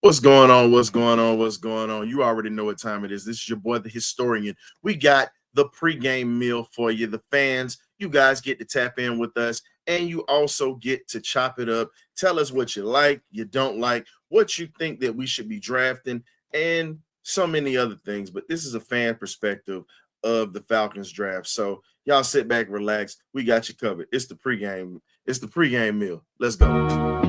What's going on? What's going on? What's going on? You already know what time it is. This is your boy, the historian. We got the pregame meal for you, the fans. You guys get to tap in with us, and you also get to chop it up. Tell us what you like, you don't like, what you think that we should be drafting, and so many other things. But this is a fan perspective of the Falcons draft. So y'all sit back, relax. We got you covered. It's the pregame. It's the pregame meal. Let's go.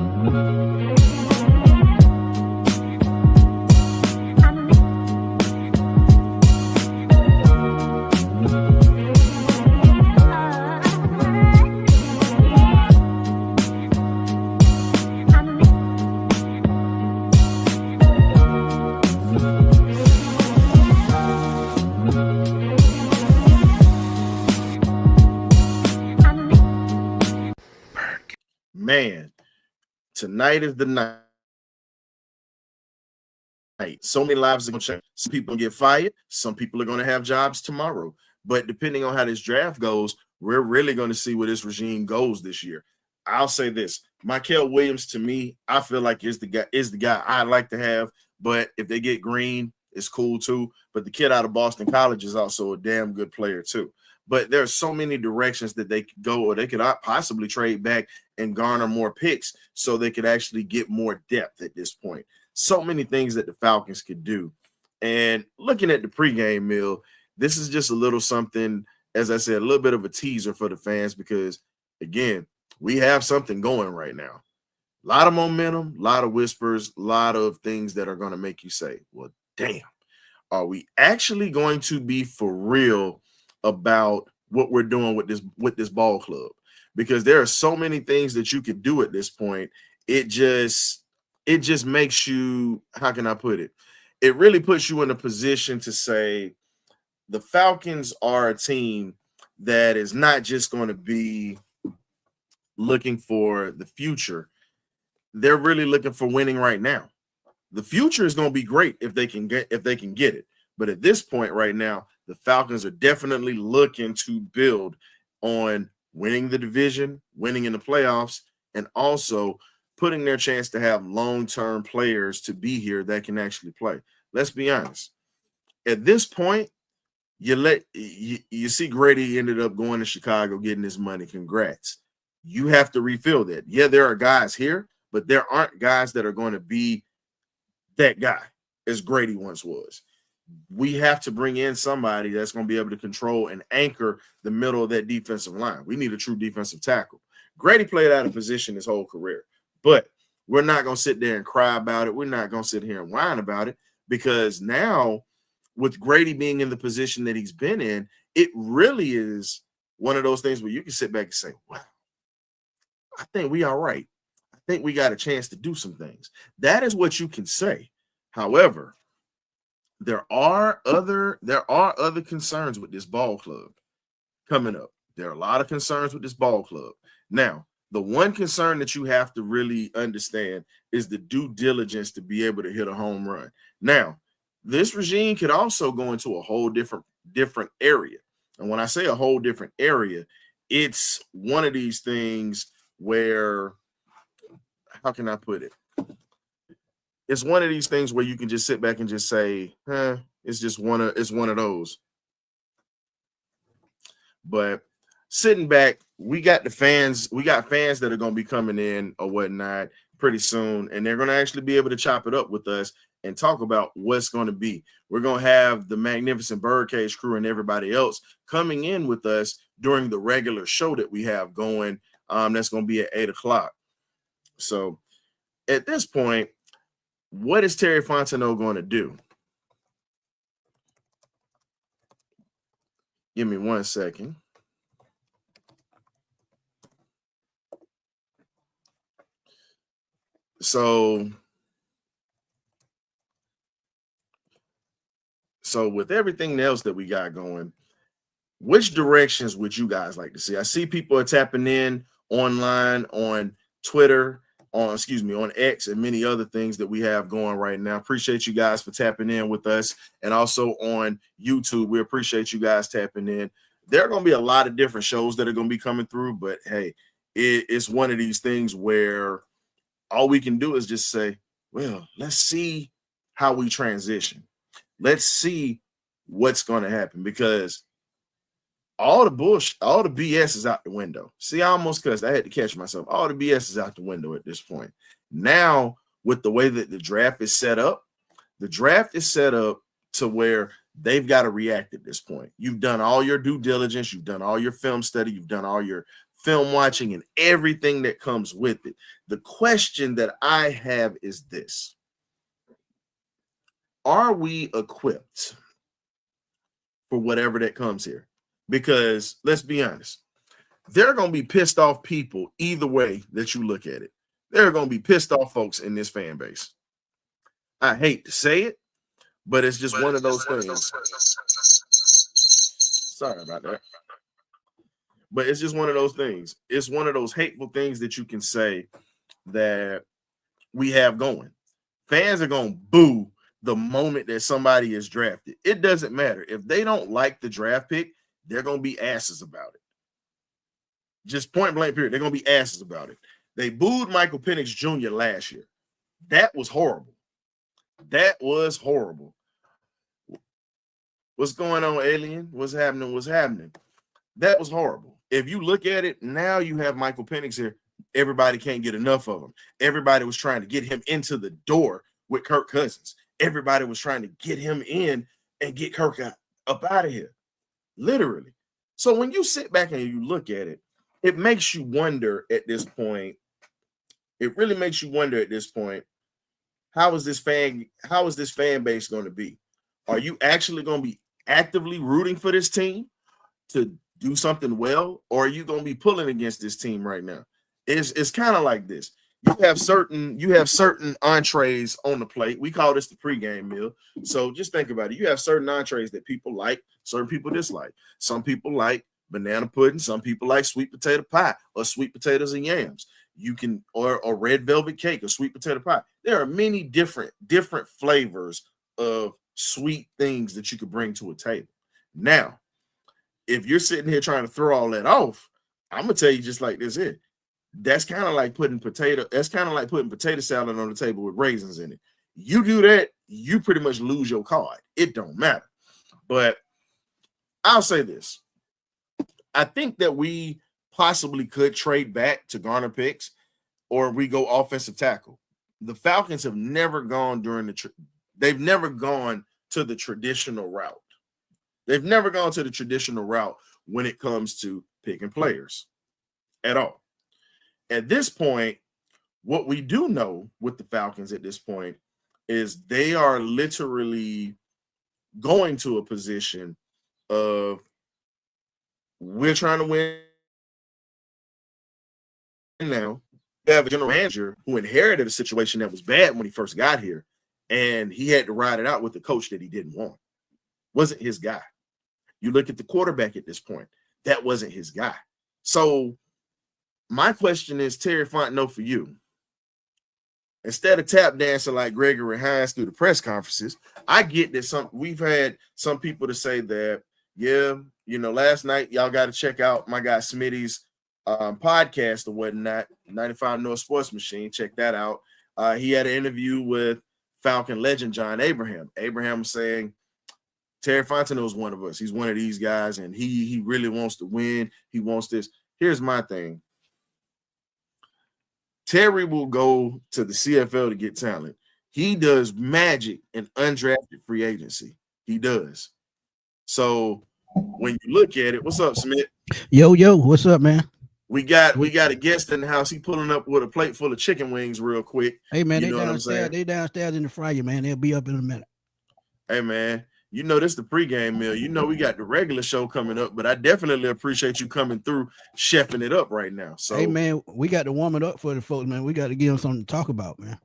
Man, tonight is the night. So many lives are going to change. Some people get fired. Some people are going to have jobs tomorrow. But depending on how this draft goes, we're really going to see where this regime goes this year. I'll say this: Michael Williams, to me, I feel like is the guy I'd like to have. But if they get Green, it's cool too. But the kid out of Boston College is also a damn good player too. But there are so many directions that they could go, or they could possibly trade back and garner more picks so they could actually get more depth at this point. So many things that the Falcons could do. And looking at the pregame meal, this is just a little something, as I said, a little bit of a teaser for the fans because, again, we have something going right now. A lot of momentum, a lot of whispers, a lot of things that are going to make you say, well, damn, are we actually going to be for real about what we're doing with this ball club? Because there are so many things that you could do at this point. It just makes you, how can I put it? It really puts you in a position to say the Falcons are a team that is not just going to be looking for the future. They're really looking for winning right now. The future is going to be great if they can get it. But at this point right now, the Falcons are definitely looking to build on winning the division, winning in the playoffs, and also putting their chance to have long-term players to be here that can actually play. Let's be honest. At this point, you see Grady ended up going to Chicago, getting his money. Congrats. You have to refill that. Yeah, there are guys here, but there aren't guys that are going to be that guy as Grady once was. We have to bring in somebody that's going to be able to control and anchor the middle of that defensive line. We need a true defensive tackle. Grady played out of position his whole career, but we're not going to sit there and cry about it. We're not going to sit here and whine about it because now with Grady being in the position that he's been in, it really is one of those things where you can sit back and say, wow, I think we are right. I think we got a chance to do some things. That is what you can say. However, there are other concerns with this ball club coming up. There are a lot of concerns with this ball club. Now, the one concern that you have to really understand is the due diligence to be able to hit a home run. Now, this regime could also go into a whole different area. And when I say a whole different area, it's one of these things where, how can I put it? It's one of these things where you can just sit back and just say, it's one of those. But sitting back, we got fans that are going to be coming in or whatnot pretty soon, and they're going to actually be able to chop it up with us and talk about what's going to be. We're going to have the magnificent BirdCage crew and everybody else coming in with us during the regular show that we have going. That's going to be at 8:00. So at this point, what is Terry Fontenot going to do? Give me 1 second. So with everything else that we got going, which directions would you guys like to see? I see people are tapping in online on Twitter, on X, and many other things that we have going right now. Appreciate you guys for tapping in with us, and also on YouTube. We appreciate you guys tapping in. There are going to be a lot of different shows that are going to be coming through, but hey, it's one of these things where all we can do is just say, well, let's see how we transition. Let's see what's going to happen, because all the bullshit, all the BS is out the window. See, I almost cussed. I had to catch myself. All the BS is out the window at this point. Now, with the way that the draft is set up to where they've got to react at this point. You've done all your due diligence. You've done all your film study. You've done all your film watching and everything that comes with it. The question that I have is this: are we equipped for whatever that comes here? Because let's be honest, there are going to be pissed off people either way that you look at it. There are going to be pissed off folks in this fan base. I hate to say it, but it's just one of those things. Sorry about that. But it's just one of those things. It's one of those hateful things that you can say that we have going. Fans are going to boo the moment that somebody is drafted. It doesn't matter. If they don't like the draft pick, they're going to be asses about it. Just point blank period. They're going to be asses about it. They booed Michael Penix Jr. last year. That was horrible. That was horrible. What's going on, alien? What's happening? What's happening? That was horrible. If you look at it, now you have Michael Penix here. Everybody can't get enough of him. Everybody was trying to get him into the door with Kirk Cousins. Everybody was trying to get him in and get Kirk up out of here. Literally. So when you sit back and you look at it, it makes you wonder at this point. It really makes you wonder at this point, how is this fan base going to be? Are you actually going to be actively rooting for this team to do something well, or are you going to be pulling against this team right now? It's kind of like this. You have certain entrees on the plate. We call this the pregame meal. So just think about it. You have certain entrees that people like, certain people dislike. Some people like banana pudding. Some people like sweet potato pie or sweet potatoes and yams. You can, or red velvet cake or sweet potato pie. There are many different flavors of sweet things that you could bring to a table. Now, if you're sitting here trying to throw all that off, I'm gonna tell you just like this here. That's kind of like putting potato salad on the table with raisins in it. You do that, you pretty much lose your card. It don't matter. But I'll say this. I think that we possibly could trade back to garner picks, or we go offensive tackle. The Falcons have never gone they've never gone to the traditional route. They've never gone to the traditional route when it comes to picking players at all. At this point, what we do know with the Falcons at this point is they are literally going to a position of, we're trying to win now. We have a general manager who inherited a situation that was bad when he first got here, and he had to ride it out with the coach that he didn't want. Wasn't his guy. You look at the quarterback at this point, that wasn't his guy. So my question is, Terry Fontenot, for you, instead of tap dancing like Gregory Hines through the press conferences, I get that we've had some people to say that, yeah, last night y'all got to check out my guy Smitty's podcast or whatnot, 95 North Sports Machine. Check that out. He had an interview with Falcon legend John Abraham. Abraham was saying Terry Fontenot is one of us. He's one of these guys, and he really wants to win. He wants this. Here's my thing. Terry will go to the CFL to get talent. He does magic in undrafted free agency. He does. So when you look at it, what's up, Smith? Yo, what's up, man? We got a guest in the house. He pulling up with a plate full of chicken wings real quick. Hey, man, they downstairs in the fryer, man. They'll be up in a minute. Hey, man, this is the pregame meal. We got the regular show coming up, but I definitely appreciate you coming through, chefing it up right now. So, hey, man, we got to warm it up for the folks, man. We got to give them something to talk about, man.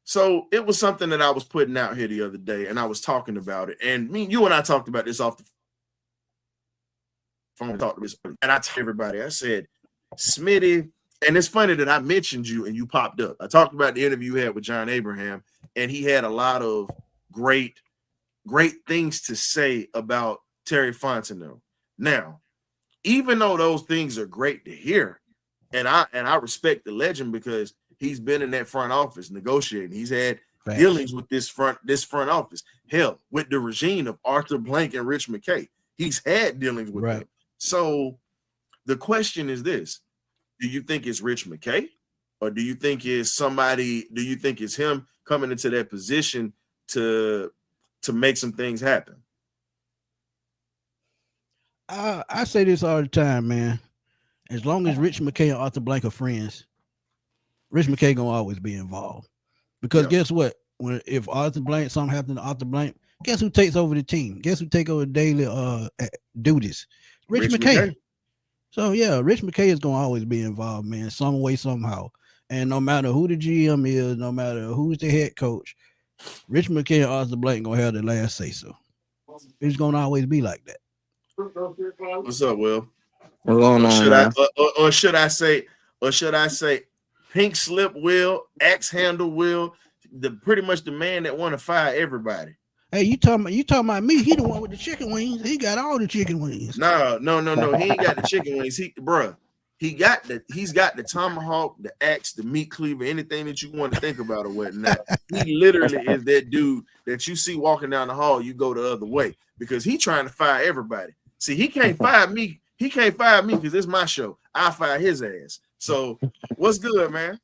So it was something that I was putting out here the other day, and I was talking about it. And you and I talked about this off the phone. And I told everybody, I said, Smitty, and it's funny that I mentioned you and you popped up. I talked about the interview you had with John Abraham, and he had a lot of great things to say about Terry Fontenot. Now, even though those things are great to hear, and I respect the legend because he's been in that front office negotiating. He's had dealings with this front office. Hell, with the regime of Arthur Blank and Rich McKay, he's had dealings with them. So the question is this: do you think it's Rich McKay, or do you think it's somebody? Do you think it's him coming into that position to make some things happen? I say this all the time, man. As long as Rich McKay and Arthur Blank are friends, Rich McKay gonna always be involved. Because guess what? If Arthur Blank, something happens to Arthur Blank, guess who takes over the team? Guess who take over daily duties? Rich McKay. So yeah, Rich McKay is gonna always be involved, man, some way, somehow. And no matter who the GM is, no matter who's the head coach, Rich McKay and Arthur Blank gonna have the last say so. It's gonna always be like that. What's up, Will? What's going on, man? Or should I say, pink slip Will, axe handle Will, pretty much the man that want to fire everybody. Hey, you talking about me? He the one with the chicken wings. He got all the chicken wings. No. He ain't got the chicken wings. He's got the tomahawk, the axe, the meat cleaver, anything that you want to think about or whatnot. He literally is that dude that you see walking down the hall, you go the other way because he trying to fire everybody. See, he can't fire me. He can't fire me because it's my show. I fire his ass. So what's good, man?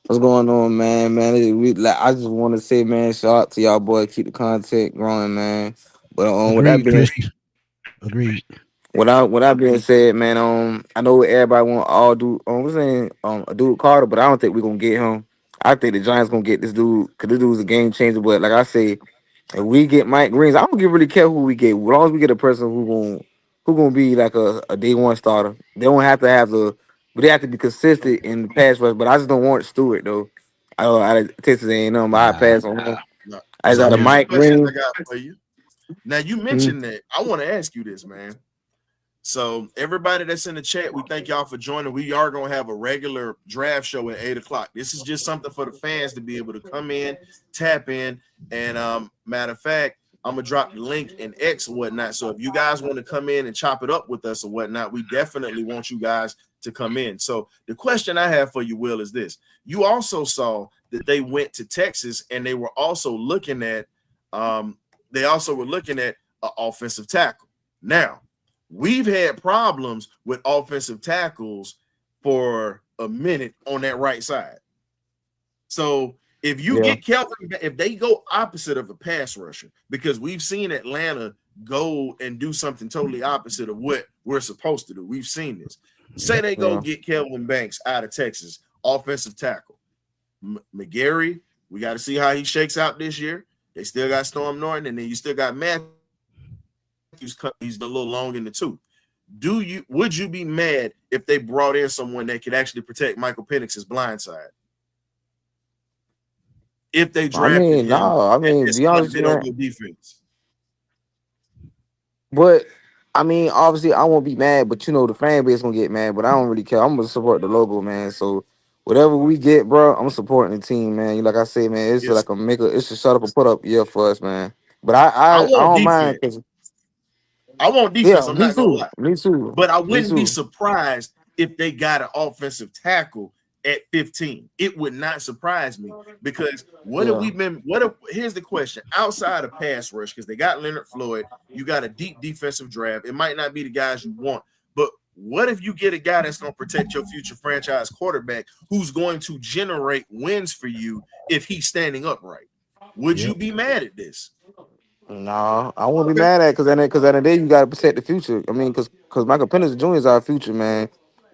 What's going on, man? I just want to say, man, shout out to y'all boys. Keep the content growing, man. But with that being agreed. With that being said, man, I know everybody want all do. We're saying a dude Carter, but I don't think we're gonna get him. I think the Giants gonna get this dude because this dude's a game changer. But like I say, if we get Mike Greens, I don't really care who we get. As long as we get a person who gonna be like a day one starter. They don't have to have but they have to be consistent in the pass rush. But I just don't want Stewart though. I Texas A&M, I pass on him. I got a Mike Greens. Now you mentioned that. I want to ask you this, man. So everybody that's in the chat, we thank y'all for joining. We are going to have a regular draft show at 8:00. This is just something for the fans to be able to come in, tap in, and matter of fact, I'm going to drop the link in X and whatnot. So if you guys want to come in and chop it up with us or whatnot, we definitely want you guys to come in. So the question I have for you, Will, is this. You also saw that they went to Texas and they were also looking at an offensive tackle. Now, we've had problems with offensive tackles for a minute on that right side. So if you get Kelvin, if they go opposite of a pass rusher, because we've seen Atlanta go and do something totally opposite of what we're supposed to do. We've seen this. Say they go get Kelvin Banks out of Texas, offensive tackle. McGarry, we got to see how he shakes out this year. They still got Storm Norton, and then you still got Matthews. He's a little long in the tooth. Would you be mad if they brought in someone that could actually protect Michael Penix's blind side? If they drafted him, be honest, on your defense. But obviously, I won't be mad. But the fan base gonna get mad. But I don't really care. I'm gonna support the logo, man. So whatever we get, bro, I'm supporting the team, man. Like I say, man, it's like it's a shut up and put up year for us, man. But I don't mind. I want defense. I'm not gonna lie. Me too. But I wouldn't be surprised if they got an offensive tackle at 15. It would not surprise me because here's the question. Outside of pass rush, because they got Leonard Floyd, you got a deep defensive draft. It might not be the guys you want, but what if you get a guy that's going to protect your future franchise quarterback who's going to generate wins for you if he's standing upright? Would you be mad at this? No, I won't be mad at it because at the end of the day, you got to protect the future. I mean, because Michael Penix Jr. is our future, man.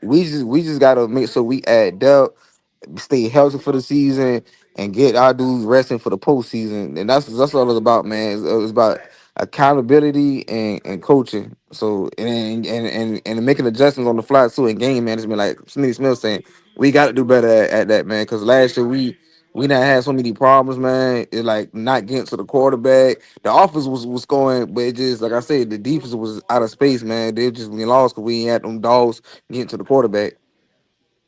We just got to make sure we add depth, stay healthy for the season, and get our dudes resting for the postseason. And that's all it's about, man. It's about accountability and coaching. So and making adjustments on the fly too in game management, like Smitty Smith saying, we got to do better at that, man. Because last year we not had so many problems, man. It's like not getting to the quarterback. The offense was going, but it just, like I said, the defense was out of space, man. They just been lost because we ain't had them dogs getting to the quarterback.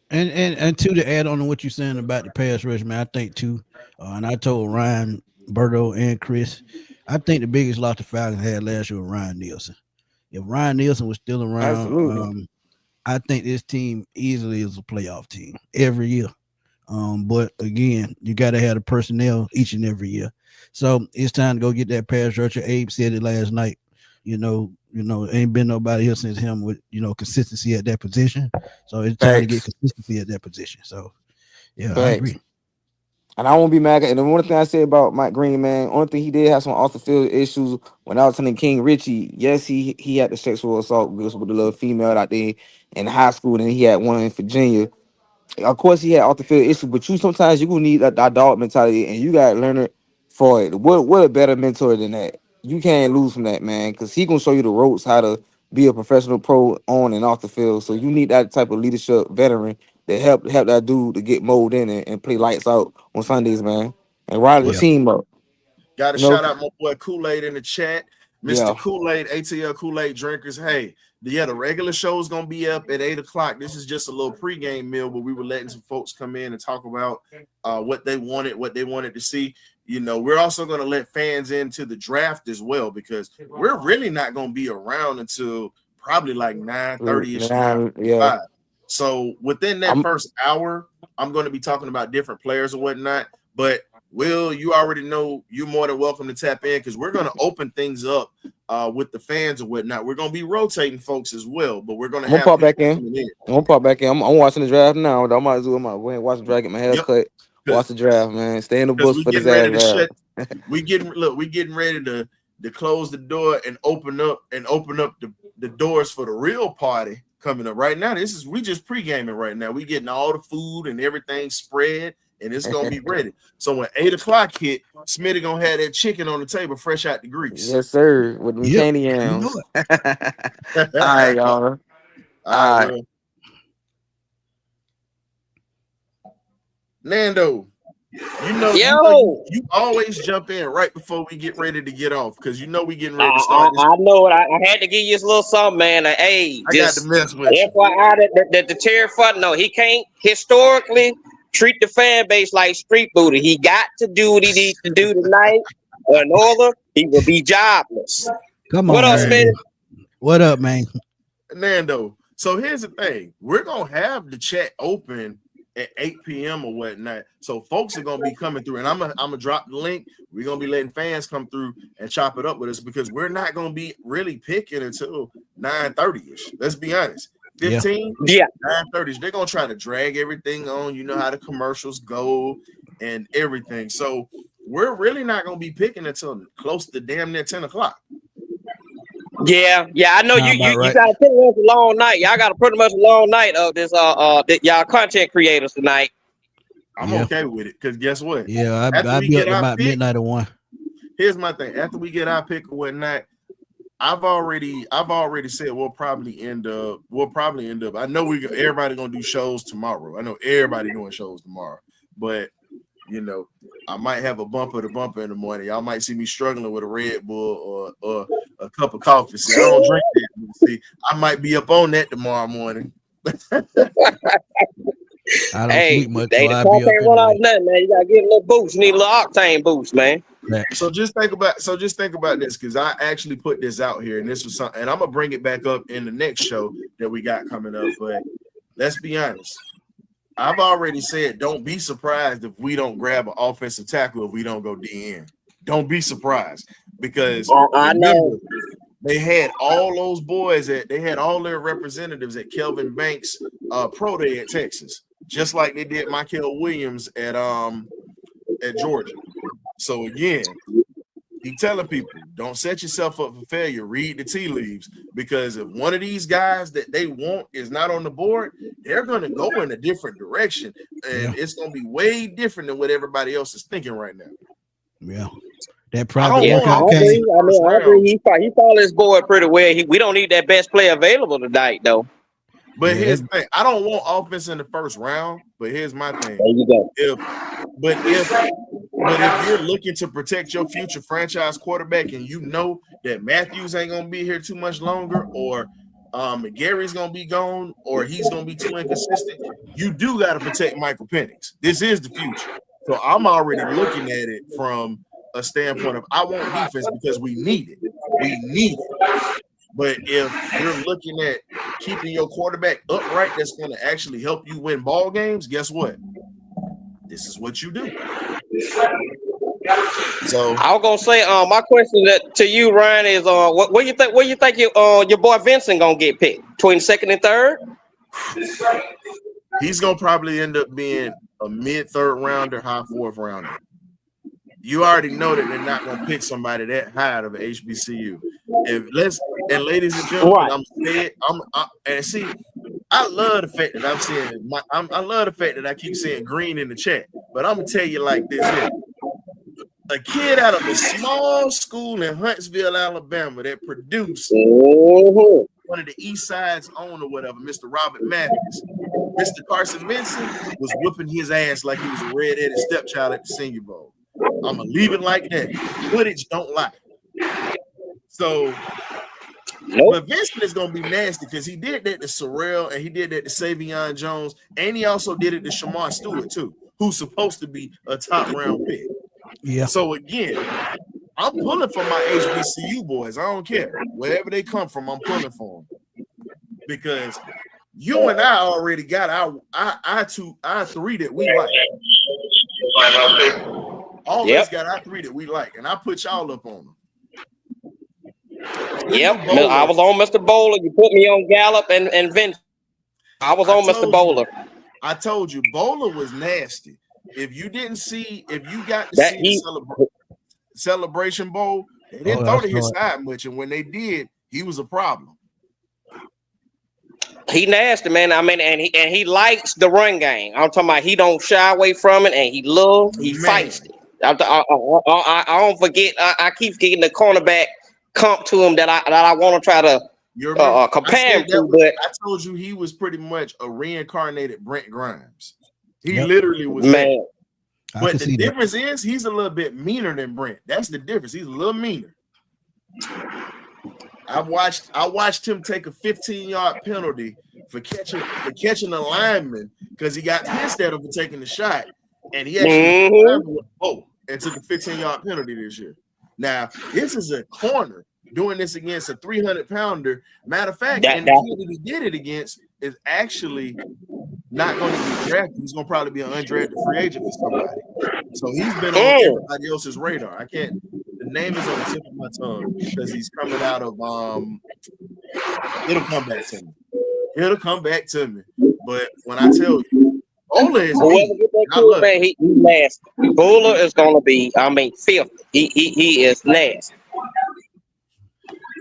And to add on to what you're saying about the pass rush, man, I think too, and I told Ryan, Berto, and Chris, I think the biggest loss the Falcons had last year was Ryan Nielsen. If Ryan Nielsen was still around, I think this team easily is a playoff team every year. But again, you got to have the personnel each and every year. So it's time to go get that pass rusher. Abe said it last night. Ain't been nobody here since him with consistency at that position. So it's time to get consistency at that position. So yeah, I agree. And I won't be mad. And the one thing I say about Mike Green, man, only thing he did have some off the field issues when I was telling King Richie. Yes, he had the sexual assault with the little female out there in high school, and he had one in Virginia. Of course, he had off the field issues, but sometimes you gonna need that dog mentality, and you gotta learn it for it. What a better mentor than that? You can't lose from that, man, because he gonna show you the ropes how to be a professional pro on and off the field. So you need that type of leadership veteran that help that dude to get molded in and play lights out on Sundays, man, and ride the team up. Got to shout out my boy Kool-Aid in the chat. Mr. Kool-Aid, ATL Kool-Aid drinkers. Hey, the regular show is gonna be up at 8 o'clock. This is just a little pregame meal where we were letting some folks come in and talk about what they wanted to see. We're also gonna let fans into the draft as well, because we're really not gonna be around until probably like 9:30ish. Yeah. So within that first hour, I'm going to be talking about different players or whatnot. But Will, you already know you're more than welcome to tap in, because we're going to open things up with the fans or whatnot. We're going to be rotating folks as well, but we're going to pop back in. I'm gonna pop back in. I'm watching the draft now. I might go ahead and watch the draft, get my hair cut, watch the draft, man. Stay in the bush for this ass draft. we getting ready to close the door and open up the doors for the real party coming up right now. We just pre-gaming right now. We getting all the food and everything spread, and it's gonna be ready. So when 8 o'clock hit, Smitty gonna have that chicken on the table fresh out the grease. Yes, sir. With them candy yams. All right, y'all. All right. Nando, you always jump in right before we get ready to get off, because we getting ready to start this. I know it. I had to give you a little something, man. I got to mess with you. FYI, the Terry Fun, no, he can't historically treat the fan base like street booty. He got to do what he needs to do tonight, or in order, he will be jobless. Come on, what up, man? What up, man? Nando. So here's the thing: we're gonna have the chat open at 8 p.m. or whatnot. So folks are gonna be coming through, and I'm gonna drop the link. We're gonna be letting fans come through and chop it up with us, because we're not gonna be really picking until 9:30ish. Let's be honest. 15, 9:30ish. They're gonna try to drag everything on. You know how the commercials go and everything. So we're really not gonna be picking until close to damn near 10 o'clock. Yeah, I know you got a pretty much a long night. Y'all got a pretty much a long night of this y'all content creators tonight. I'm okay with it, because guess what? Yeah, I'll be up about midnight or 1. Here's my thing: after we get our pick or whatnot, I've already said we'll probably end up. I know everybody gonna do shows tomorrow. I know everybody doing shows tomorrow, but I might have a bumper to bumper in the morning. Y'all might see me struggling with a Red Bull or a cup of coffee. See, I don't drink that. See, I might be up on that tomorrow morning. I don't sleep much. The car can't run off nothing, man. You gotta get a little boost. You need a little octane boost, man. So just think about this, because I actually put this out here, and this was something, and I'm gonna bring it back up in the next show that we got coming up. But let's be honest. I've already said, don't be surprised if we don't grab an offensive tackle if we don't go DN. Don't be surprised, because I know they had all those boys they had all their representatives at Kelvin Banks Pro Day at Texas, just like they did Michael Williams at Georgia. So again, keep telling people, don't set yourself up for failure. Read the tea leaves, because if one of these guys that they want is not on the board, they're going to go in a different direction, and it's going to be way different than what everybody else is thinking right now. Yeah, that probably. I agree. He followed his board pretty well. We don't need that best player available tonight, though. But here's the thing: I don't want offense in the first round. But here's my thing: there you go. If you're looking to protect your future franchise quarterback, and you know that Matthews ain't gonna be here too much longer, or Gary's gonna be gone, or he's gonna be too inconsistent, you do got to protect Michael Penix. This is the future. So I'm already looking at it from a standpoint of I want defense because we need it. We need it. But if you're looking at keeping your quarterback upright, that's going to actually help you win ball games, guess what? This is what you do. So I was gonna say, my question to you, Ryan, is what you think? Where you think your boy Vincent gonna get picked between second and third? he's gonna probably end up being a mid-third rounder, high fourth rounder. You already know that they're not gonna pick somebody that high out of an HBCU. And ladies and gentlemen, Right. I love the fact that I'm seeing I love the fact that I keep seeing green in the chat, but I'm gonna tell you like this here. A kid out of a small school in Huntsville, Alabama that produced one of the East Side's own or whatever, Mr. Robert Matthews. Mr. Carson Vincent was whooping his ass like he was a red-headed stepchild at the Senior Bowl. I'm going to leave it like that. Footage don't lie. So, but Vincent is going to be nasty because he did that to Sorrell and he did that to Savion Jones, and he also did it to Shamar Stewart too, who's supposed to be a top-round pick. Yeah. So, again, I'm pulling for my HBCU boys. I don't care. Wherever they come from, I'm pulling for them. Because you and I already got our three that we like. All of us got our three that we like, and I put y'all up on them. Yep, I was on Mr. Bowler. You put me on Gallup and Vince. I was on Mr. Bowler. I told you, Bowler was nasty. If you got to see the Celebration Bowl, they didn't throw to his side much, and when they did, he was a problem. He nasty, man. I mean, and he likes the run game. I'm talking about he don't shy away from it, and he fights it. I don't forget. I keep getting the cornerback comp to him that I want to try to compare him to. But I told you he was pretty much a reincarnated Brent Grimes. He literally was, man. But the difference is he's a little bit meaner than Brent. That's the difference. He's a little meaner. I watched him take a 15-yard penalty for catching a lineman because he got pissed at him for taking the shot, and he actually and took a 15-yard penalty this year. Now this is a corner doing this against a 300-pounder. Matter of fact, and the kid that he did it against is actually not going to be drafted. He's going to probably be an undrafted free agent for somebody. So he's been on everybody else's radar. I can't. The name is on the tip of my tongue because he's coming out of it'll come back to me. It'll come back to me. But when I tell you, Bowler is he's nasty. Bowler is gonna be, filthy. He is nasty.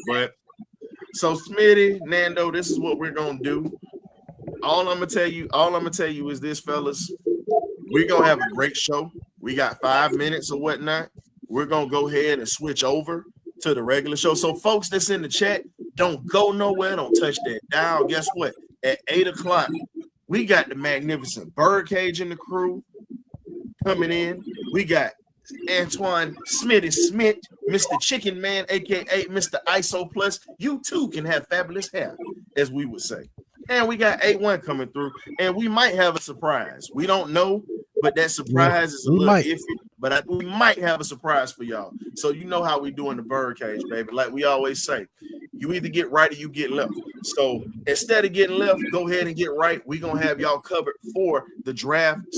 But so Smitty, Nando, this is what we're gonna do. All I'm gonna tell you is this, fellas. We're gonna have a great show. We got 5 minutes or whatnot. We're gonna go ahead and switch over to the regular show. So, folks that's in the chat, don't go nowhere. Don't touch that dial. Guess what? At 8 o'clock, we got the magnificent BirdCage and the crew coming in. We got Antoine Smitty Smith, Mr. Chicken Man, aka Mr. ISO Plus. You too can have fabulous hair, as we would say. And we got A1 coming through, and we might have a surprise. We don't know, but that surprise is a little iffy. But we might have a surprise for y'all. So you know how we do in the BirdCage, baby. Like we always say, you either get right or you get left. So instead of getting left, go ahead and get right. We're going to have y'all covered for the draft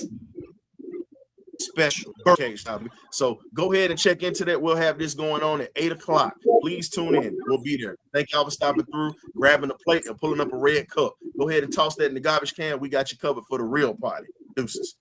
special BirdCage topic. So go ahead and check into that. We'll have this going on at 8 o'clock. Please tune in. We'll be there. Thank y'all for stopping through, grabbing a plate, and pulling up a red cup. Go ahead and toss that in the garbage can. We got you covered for the real party. Deuces.